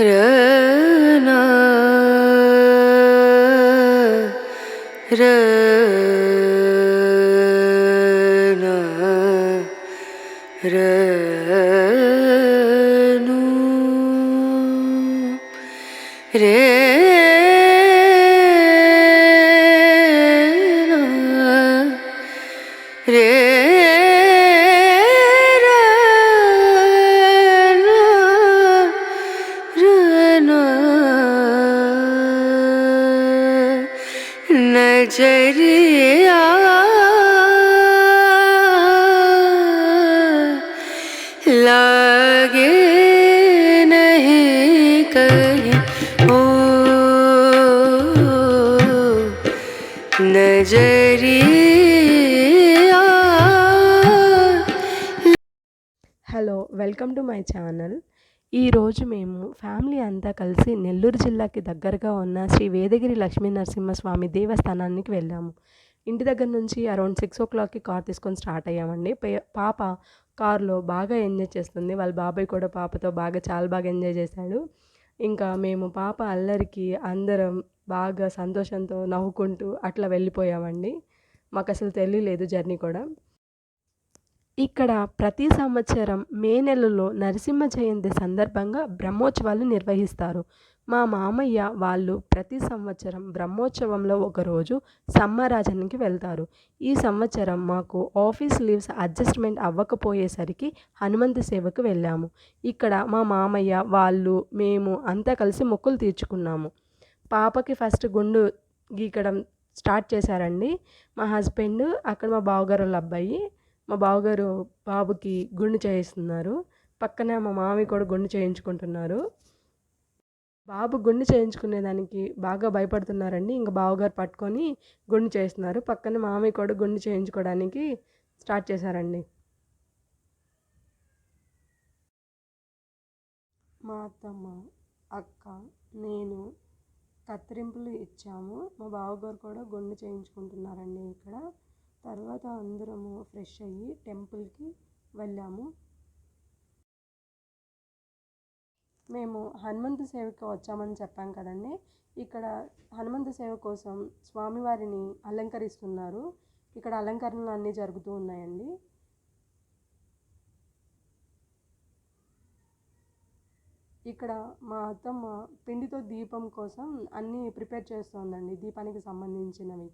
रना रना रनु रेना रे नजरिया लागे नहीं कहीं ओ नजरिया। Hello welcome to my channel. ఈరోజు మేము ఫ్యామిలీ అంతా కలిసి నెల్లూరు జిల్లాకి దగ్గరగా ఉన్న శ్రీ వేదగిరి లక్ష్మీ నరసింహస్వామి దేవస్థానానికి వెళ్ళాము. ఇంటి దగ్గర నుంచి అరౌండ్ 6 o'clockకి కార్ తీసుకొని స్టార్ట్ అయ్యామండి. పాప కార్లో బాగా ఎంజాయ్ చేస్తుంది. వాళ్ళ బాబాయ్ కూడా పాపతో చాలా బాగా ఎంజాయ్ చేశాడు. ఇంకా మేము పాప అల్లరికి అందరం బాగా సంతోషంతో నవ్వుకుంటూ అట్లా వెళ్ళిపోయామండి. మాకు అసలు తెలియలేదు జర్నీ కూడా. ఇక్కడ ప్రతి సంవత్సరం మే నెలలో నరసింహ జయంతి సందర్భంగా బ్రహ్మోత్సవాలు నిర్వహిస్తారు. మా మామయ్య వాళ్ళు ప్రతి సంవత్సరం బ్రహ్మోత్సవంలో ఒకరోజు సమ్మరాజన్కి వెళ్తారు. ఈ సంవత్సరం మాకు ఆఫీస్ లీవ్స్ అడ్జస్ట్మెంట్ అవ్వకపోయేసరికి హనుమంతు సేవకు వెళ్ళాము. ఇక్కడ మా మామయ్య వాళ్ళు మేము అంతా కలిసి మొక్కులు తీర్చుకున్నాము. పాపకి ఫస్ట్ గుండు గీకడం స్టార్ట్ చేశారండి మా హస్బెండ్. అక్కడ మా బావగారు వాళ్ళ అబ్బాయి, మా బావగారు బాబుకి గుండు చేయిస్తున్నారు. పక్కనే మా మామయ్య కూడా గుండు చేయించుకుంటున్నారు. బాబు గుండు చేయించుకునేదానికి బాగా భయపడుతున్నారండి. ఇంకా బావగారు పట్టుకొని గుండు చేస్తున్నారు. పక్కనే మామయ్య కూడా గుండు చేయించుకోవడానికి స్టార్ట్ చేశారండి. మా అత్తమ్మ, అక్క, నేను కత్తిరింపులు ఇచ్చాము. మా బావగారు కూడా గుండు చేయించుకుంటున్నారండి ఇక్కడ. తర్వాత అందరము ఫ్రెష్ అయ్యి టెంపుల్కి వెళ్ళాము. మేము హనుమంతు సేవకి వచ్చామని చెప్పాం కదండి. ఇక్కడ హనుమంతు సేవ కోసం స్వామివారిని అలంకరిస్తున్నారు. ఇక్కడ అలంకరణలు అన్నీ జరుగుతూ ఉన్నాయండి. ఇక్కడ మా అత్తమ్మ పిండితో దీపం కోసం అన్నీ ప్రిపేర్ చేస్తోందండి. దీపానికి సంబంధించినవి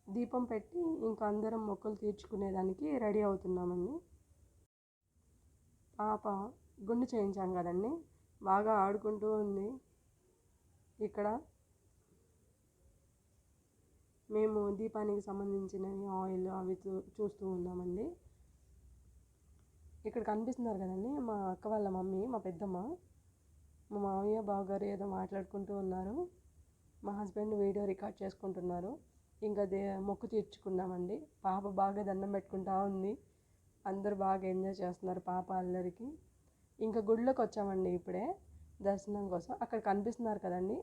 దీపం పెట్టి ఇంకా అందరం మొక్కలు తీర్చుకునేదానికి రెడీ అవుతున్నామండి. పాప గుండు చేయించాం కదండి, బాగా ఆడుకుంటూ ఉంది. ఇక్కడ మేము దీపానికి సంబంధించినవి ఆయిల్ అవి చూస్తూ ఉన్నామండి. ఇక్కడ కనిపిస్తున్నారు కదండి మా అక్క వాళ్ళ మమ్మీ, మా పెద్దమ్మ. మా మామయ్య బావగారు ఏదో మాట్లాడుకుంటూ ఉన్నారు. మా హస్బెండ్ వీడియో రికార్డ్ చేసుకుంటున్నారు. ఇంకా మొక్కు తీర్చుకున్నామండి. పాప బాగా దండం పెట్టుకుంటా ఉంది. అందరూ బాగా ఎంజాయ్ చేస్తున్నారు పాప అల్లరికి. ఇంకా గుడిలోకి వచ్చామండి ఇప్పుడే దర్శనం కోసం. అక్కడ కనిపిస్తున్నారు కదండి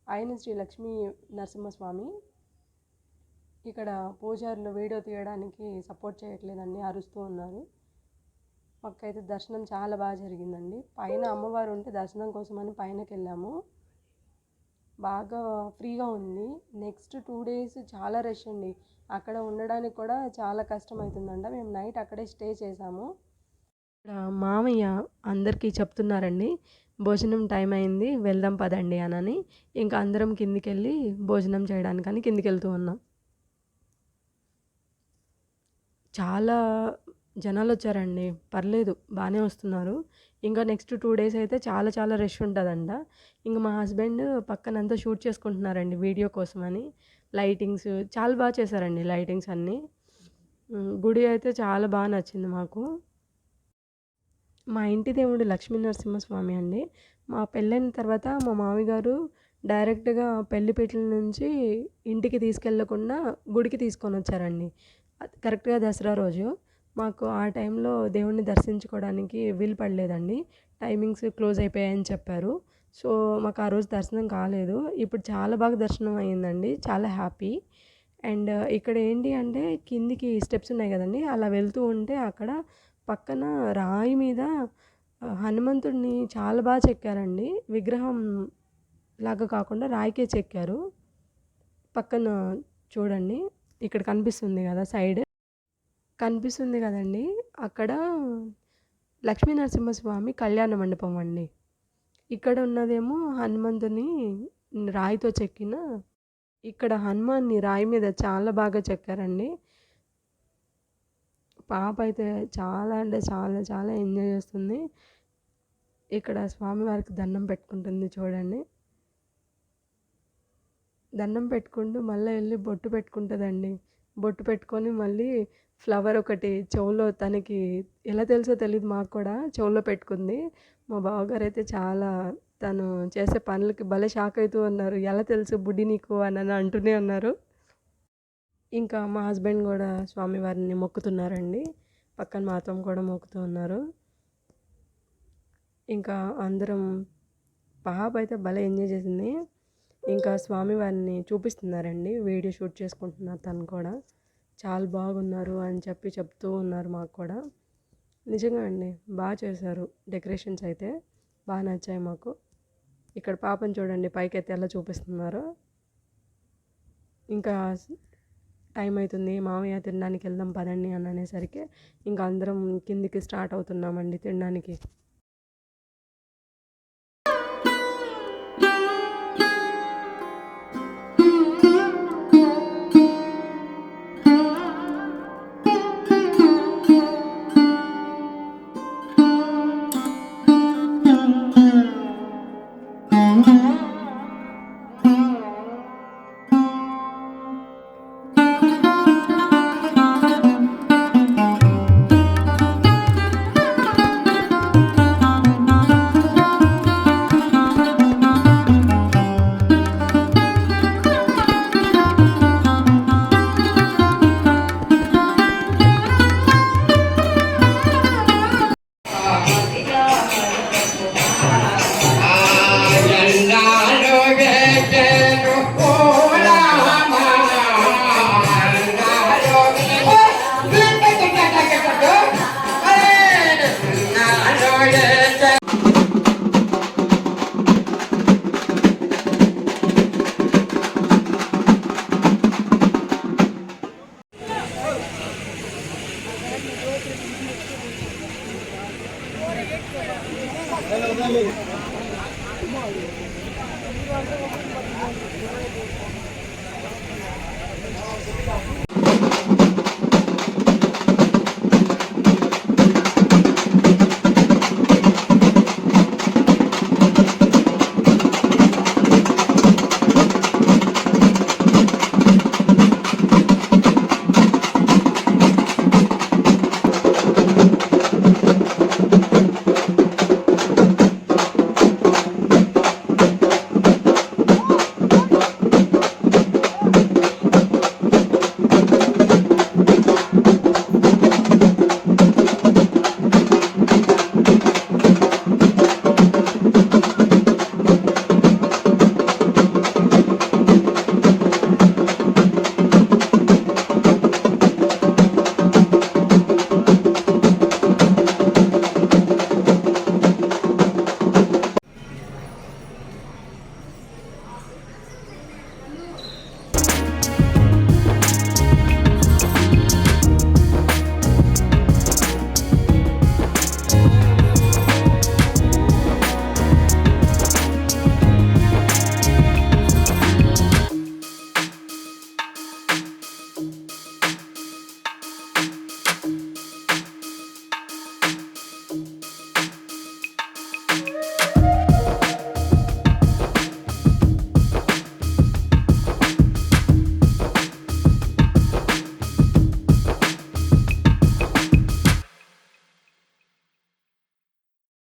ఆయన శ్రీ లక్ష్మీ నరసింహస్వామి. ఇక్కడ పూజారులు వీడియో తీయడానికి సపోర్ట్ చేయట్లేదండి, అరుస్తూ ఉన్నారు. మాకైతే దర్శనం చాలా బాగా జరిగిందండి. పైన అమ్మవారు ఉంటే దర్శనం కోసమని పైనకి వెళ్ళాము. బాగా ఫ్రీగా ఉంది. నెక్స్ట్ 2 days చాలా రష్ అండి. అక్కడ ఉండడానికి కూడా చాలా కష్టం అవుతుందంట. మేము నైట్ అక్కడే స్టే చేసాము. ఇక్కడ మామయ్య అందరికీ చెప్తున్నారండి, భోజనం టైం అయింది వెళ్దాం పదండి అని. ఇంకా అందరం కిందికి వెళ్ళి భోజనం చేయడానికని కిందికి వెళ్తూ ఉన్నాం. చాలా జనాలు వచ్చారండి, పర్లేదు బాగానే వస్తున్నారు. ఇంకా నెక్స్ట్ 2 days అయితే చాలా రష్ ఉంటుందంట. ఇంకా మా హస్బెండ్ పక్కనంతా షూట్ చేసుకుంటున్నారండి వీడియో కోసమని. లైటింగ్స్ చాలా బాగా చేశారండి, లైటింగ్స్ అన్నీ. గుడి అయితే చాలా బాగా నచ్చింది మాకు. మా ఇంటి దేవుడు లక్ష్మీ నరసింహస్వామి అండి. మా పెళ్ళైన తర్వాత మా మామయ్యగారు డైరెక్ట్గా పెళ్లిపీటల నుంచి ఇంటికి తీసుకెళ్ళకుండా గుడికి తీసుకొని వచ్చారండి. కరెక్ట్గా దసరా రోజు. మాకు ఆ టైంలో దేవుణ్ణి దర్శించుకోవడానికి వీలు పడలేదండి. టైమింగ్స్ క్లోజ్ అయిపోయాయని చెప్పారు. సో మాకు ఆ రోజు దర్శనం కాలేదు. ఇప్పుడు చాలా బాగా దర్శనం అయ్యిందండి, చాలా హ్యాపీ. అండ్ ఇక్కడ ఏంటి అంటే కిందికి స్టెప్స్ ఉన్నాయి కదండి, అలా వెళ్తూ ఉంటే అక్కడ పక్కన రాయి మీద హనుమంతుడిని చాలా బాగా చెక్కారండి. విగ్రహం లాగా కాకుండా రాయికే చెక్కారు. పక్కన చూడండి. ఇక్కడ కనిపిస్తుంది గదా! సైడ్. కనిపిస్తుంది గదండీ! అక్కడ లక్ష్మీ నరసింహస్వామి కళ్యాణ మండపం అండి. ఇక్కడ ఉన్నదేమో హనుమంతుని రాయితో చెక్కిన ఇక్కడ హనుమాన్‌ని రాయి మీద చాలా బాగా చెక్కారండి. పాప అయితే చాలా అంటే చాలా చాలా ఎంజాయ్ చేస్తుంది. ఇక్కడ స్వామివారికి దండం పెట్టుకుంటుంది చూడండి. దండం పెట్టుకుంటూ మళ్ళా ఎళ్లి బొట్టు పెట్టుకుంటదండి. బొట్టు పెట్టుకొని మళ్ళీ ఫ్లవర్ ఒకటి చెవులో తనకి ఎలా తెలుసో తెలీదు మాకు కూడా చెవులో పెట్టుకుంది. మా బావగారైతే చాలా తను చేసే పనులకి భలే షాక్ అయితూ ఉన్నారు. ఎలా తెలుసు బుడ్డి నీకు అనని అంటూనే ఉన్నారు. ఇంకా మా హస్బెండ్ గూడా స్వామివారిని మొక్కుతున్నారండి. పక్కన మా అత్తమ్మ కూడా మొక్కుతూ ఉన్నారు. ఇంకా అందరం పాప అయితే భలే ఎంజాయ్ చేసింది. ఇంకా స్వామివారిని చూపిస్తున్నారండి. వీడియో షూట్ చేసుకుంటున్నారు తను కూడా. చాలా బాగున్నారు అని చెప్పి చెప్తూ ఉన్నారు మాకు కూడా. నిజంగా అండి బా చేశారు. డెకరేషన్స్ అయితే బా నచ్చాయి మాకు. ఇక్కడ పాపని చూడండి పైకెత్తి ఎలా చూపిస్తున్నారో. ఇంకా టైం అవుతుంది మామయ్య తినడానికి వెళ్దాం పదండి అని అనేసరికి ఇంకా అందరం కిందికి స్టార్ట్ అవుతున్నామండి తినడానికి.